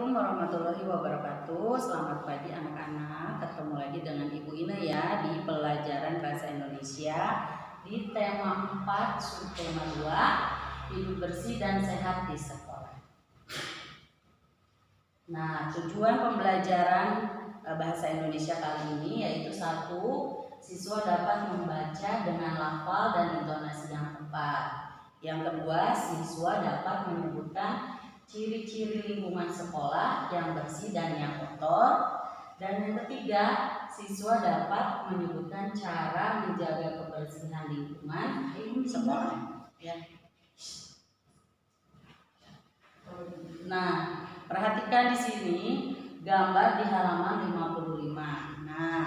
Assalamualaikum warahmatullahi wabarakatuh. Selamat pagi anak-anak. Ketemu lagi dengan Ibu Ina ya di pelajaran bahasa Indonesia di tema 4 subtema 2 hidup bersih dan sehat di sekolah. Nah, tujuan pembelajaran bahasa Indonesia kali ini yaitu 1. Siswa dapat membaca dengan lafal dan intonasi yang tepat. Yang kedua, siswa dapat menyebutkan ciri-ciri lingkungan sekolah yang bersih dan yang kotor. Dan yang ketiga, siswa dapat menyebutkan cara menjaga kebersihan lingkungan sekolah. Ya. Nah, perhatikan di sini gambar di halaman 55. Nah,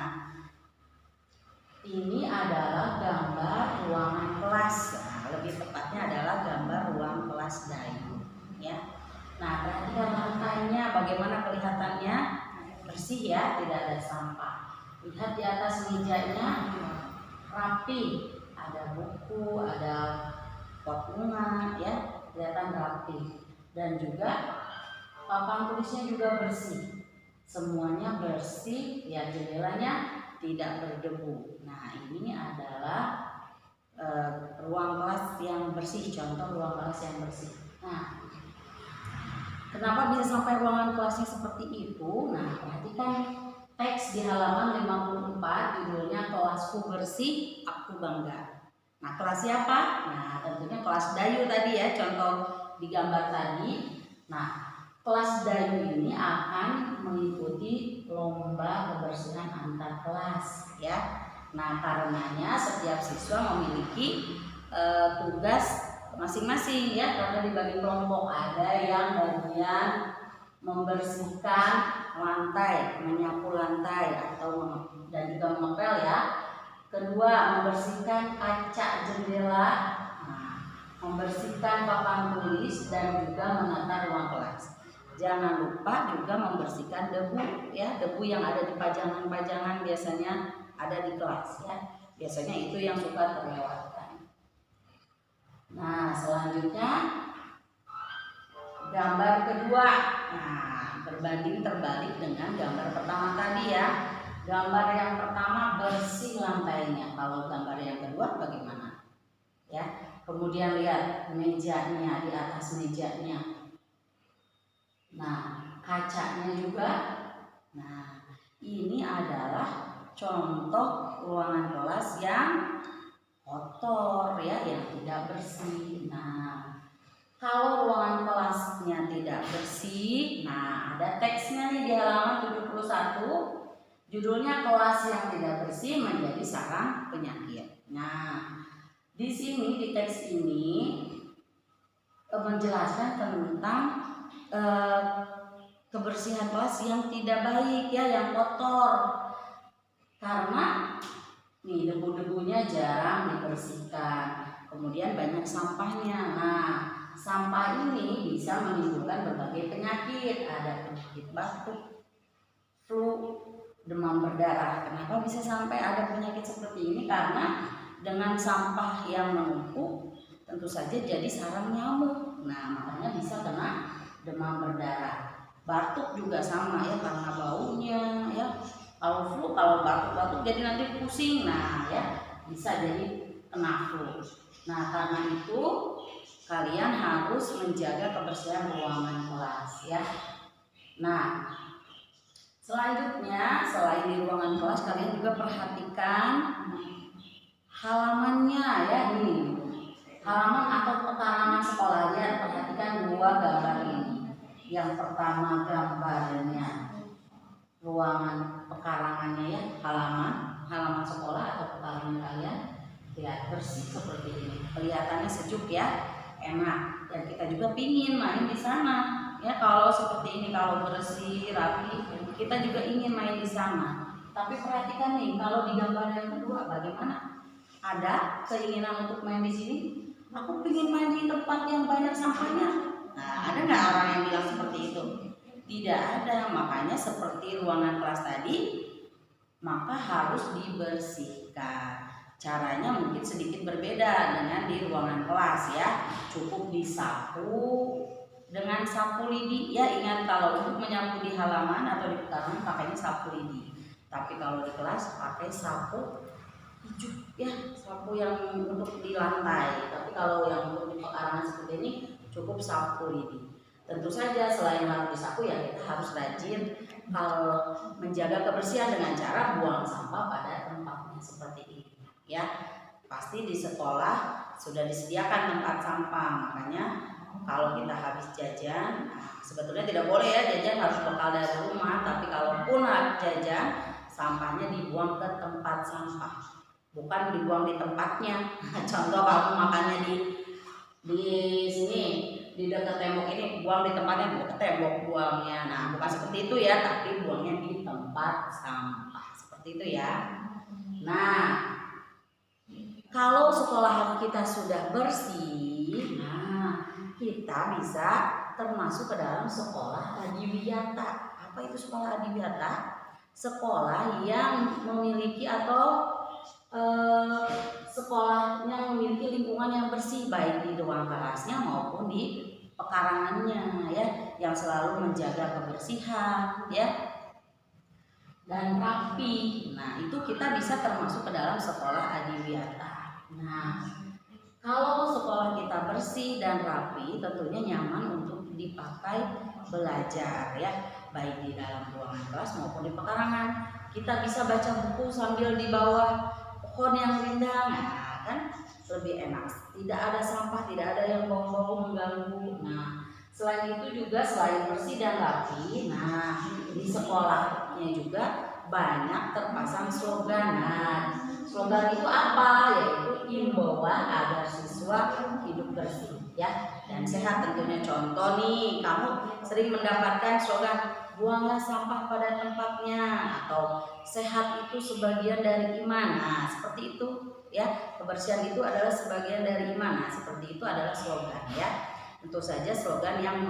ini adalah gambar ruangan kelas. Nah, lebih tepatnya adalah gambar ruang kelas Dayu. Ya. Nah, perhatikan lantainya bagaimana kelihatannya bersih ya, tidak ada sampah. Lihat di atas mejanya rapi, ada buku, ada pot bunga ya, kelihatan rapi. Dan juga papan tulisnya juga bersih. Semuanya bersih, ya jendelanya tidak berdebu. Nah, ini adalah ruang kelas yang bersih, contoh ruang kelas yang bersih. Nah, kenapa bisa sampai ruangan kelasnya seperti itu? Nah, perhatikan teks di halaman 54, judulnya Kelasku Bersih, Aku Bangga. Nah, kelas siapa? Nah, tentunya kelas Dayu tadi ya, contoh di gambar tadi. Nah, kelas Dayu ini akan mengikuti lomba kebersihan antar kelas ya. Nah, karenanya setiap siswa memiliki tugas masing-masing ya, karena dibagi kelompok. Ada yang bagian membersihkan lantai, menyapu lantai dan juga mengepel ya. Kedua, membersihkan kaca jendela, membersihkan papan tulis dan juga menata ruang kelas. Jangan lupa juga membersihkan debu ya, debu yang ada di pajangan-pajangan biasanya ada di kelas ya. Biasanya itu yang suka terlewatkan. Nah, selanjutnya gambar kedua. Nah, berbanding terbalik dengan gambar pertama tadi ya. Gambar yang pertama bersih lantainya. Kalau gambar yang kedua bagaimana? Ya. Kemudian lihat mejanya, di atas mejanya. Nah, kacanya juga. Nah, ini adalah contoh ruangan kelas yang kotor ya, yang tidak bersih. Nah, kalau ruangan kelasnya tidak bersih, nah ada teksnya nih di halaman 71. Judulnya Kelas yang Tidak Bersih Menjadi Sarang Penyakit. Nah, di sini di teks ini menjelaskan tentang kebersihan kelas yang tidak baik ya, yang kotor. Karena nih debu-debunya jarang dibersihkan, kemudian banyak sampahnya. Nah, sampah ini bisa menimbulkan berbagai penyakit. Ada penyakit batuk, flu, demam berdarah. Kenapa bisa sampai ada penyakit seperti ini? Karena dengan sampah yang menumpuk tentu saja jadi sarang nyamuk. Nah, makanya bisa kena demam berdarah. Batuk juga sama ya, karena baunya ya. Kalau flu, kalau batuk-batuk jadi nanti pusing. Nah ya, bisa jadi kena flu. Nah, karena itu kalian harus menjaga kebersihan ruangan kelas ya. Nah, selanjutnya selain di ruangan kelas, kalian juga perhatikan halamannya ya. Ini halaman atau pekarangan sekolah. Lihat, perhatikan dua gambar ini. Yang pertama gambarnya ruangan pekarangannya ya, halaman sekolah atau pekarangan kalian, lihat bersih seperti ini, kelihatannya sejuk ya, enak, dan kita juga pingin main di sana ya. Kalau seperti ini, kalau bersih rapi, kita juga ingin main di sana. Tapi perhatikan nih, kalau di gambar yang kedua bagaimana? Ada keinginan untuk main di sini? Aku pingin main di tempat yang banyak sampahnya. Nah, ada nggak orang yang bilang seperti itu? Tidak ada. Makanya seperti ruangan kelas tadi, maka harus dibersihkan. Caranya mungkin sedikit berbeda dengan di ruangan kelas ya. Cukup disapu dengan sapu lidi. Ya, ingat kalau untuk menyapu di halaman atau di pekarangan pakainya sapu lidi. Tapi kalau di kelas pakai sapu hijau ya, sapu yang untuk di lantai. Tapi kalau yang untuk di pekarangan seperti ini cukup sapu lidi. Tentu saja selain harus disapu ya kita harus rajin kalau menjaga kebersihan dengan cara buang sampah pada tempatnya seperti ini ya. Pasti di sekolah sudah disediakan tempat sampah, makanya kalau kita habis jajan, sebetulnya tidak boleh ya jajan harus bekal dari rumah, tapi kalaupun habis jajan sampahnya dibuang ke tempat sampah, bukan dibuang di tempatnya. Contoh kamu makannya di sini di dekat tembok ini, buang di tempatnya, di dekat tembok buangnya. Nah, bukan seperti itu ya, tapi buangnya di tempat sampah seperti itu ya. Nah, kalau sekolah kita sudah bersih, nah kita bisa termasuk ke dalam sekolah adiwiyata. Apa itu sekolah adiwiyata? Sekolah yang memiliki atau sekolahnya memiliki lingkungan yang bersih, baik di ruang kelasnya maupun di pekarangannya ya, yang selalu menjaga kebersihan ya dan rapi. Nah, itu kita bisa termasuk ke dalam sekolah adiwiyata. Nah, kalau sekolah kita bersih dan rapi, tentunya nyaman untuk dipakai belajar ya, baik di dalam ruangan kelas maupun di pekarangan. Kita bisa baca buku sambil di bawah pohon yang rindang, nah, kan lebih enak. Tidak ada sampah, tidak ada yang bau-bau mengganggu. Nah, selain itu juga selain bersih dan rapi, nah di sekolahnya juga banyak terpasang slogan. Nah, slogan itu apa? Yaitu himbauan agar siswa hidup bersih ya dan sehat tentunya. Contoh nih, kamu sering mendapatkan slogan buanglah sampah pada tempatnya, atau sehat itu sebagian dari iman. Nah, seperti itu ya, kebersihan itu adalah sebagian dari iman. Nah, seperti itu adalah slogan ya. Tentu saja slogan yang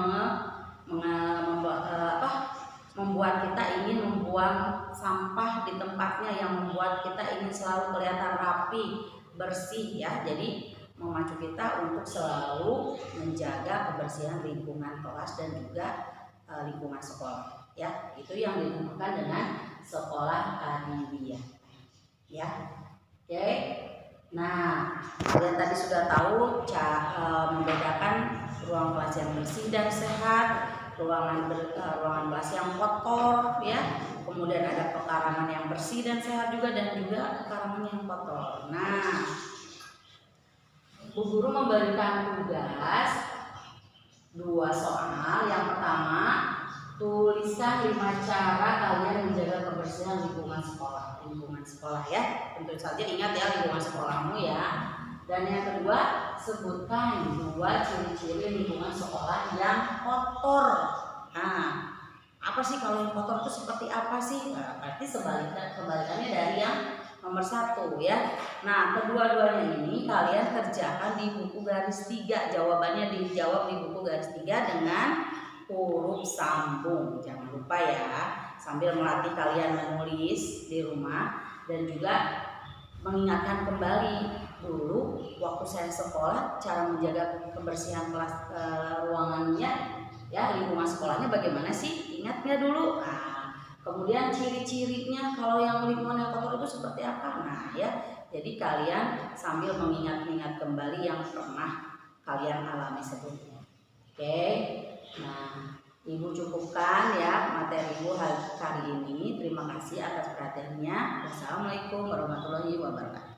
membuat kita ingin membuang sampah di tempatnya, yang membuat kita ingin selalu kelihatan rapi, bersih ya. Jadi memacu kita untuk selalu menjaga kebersihan lingkungan kelas dan juga lingkungan sekolah ya. Itu yang dinamakan dengan sekolah adiwiyata ya. Oke. Nah, kalian tadi sudah tahu membedakan ruang kelas yang bersih dan sehat, ruangan kelas yang kotor ya, kemudian ada pekarangan yang bersih dan sehat juga, dan juga pekarangan yang kotor. Nah, Bu Guru memberikan tugas 2 soal. Yang pertama, tuliskan 5 cara kalian menjaga kebersihan lingkungan sekolah. Lingkungan sekolah ya, tentu saja ingat ya lingkungan sekolahmu ya. Dan yang kedua, sebutkan 2 ciri-ciri lingkungan sekolah yang kotor. Nah, apa sih kalau yang kotor itu seperti apa sih? Nah, berarti kebalikannya dari yang nomor 1 ya. Nah, kedua-duanya ini kalian kerjakan di buku garis 3. Jawabannya dijawab di buku garis 3 dengan huruf sambung. Jangan lupa ya, sambil melatih kalian menulis di rumah dan juga mengingatkan kembali dulu waktu saya sekolah cara menjaga kebersihan kelas ruangannya ya, lingkungan sekolahnya bagaimana sih, ingatnya dulu. Nah, kemudian ciri-cirinya kalau yang lingkungan yang kotor itu seperti apa. Nah ya, jadi kalian sambil mengingat-ingat kembali yang pernah kalian alami sebelumnya. Oke. Nah, Ibu cukupkan ya materi Ibu hari ini. Terima kasih atas perhatiannya. Wassalamualaikum warahmatullahi wabarakatuh.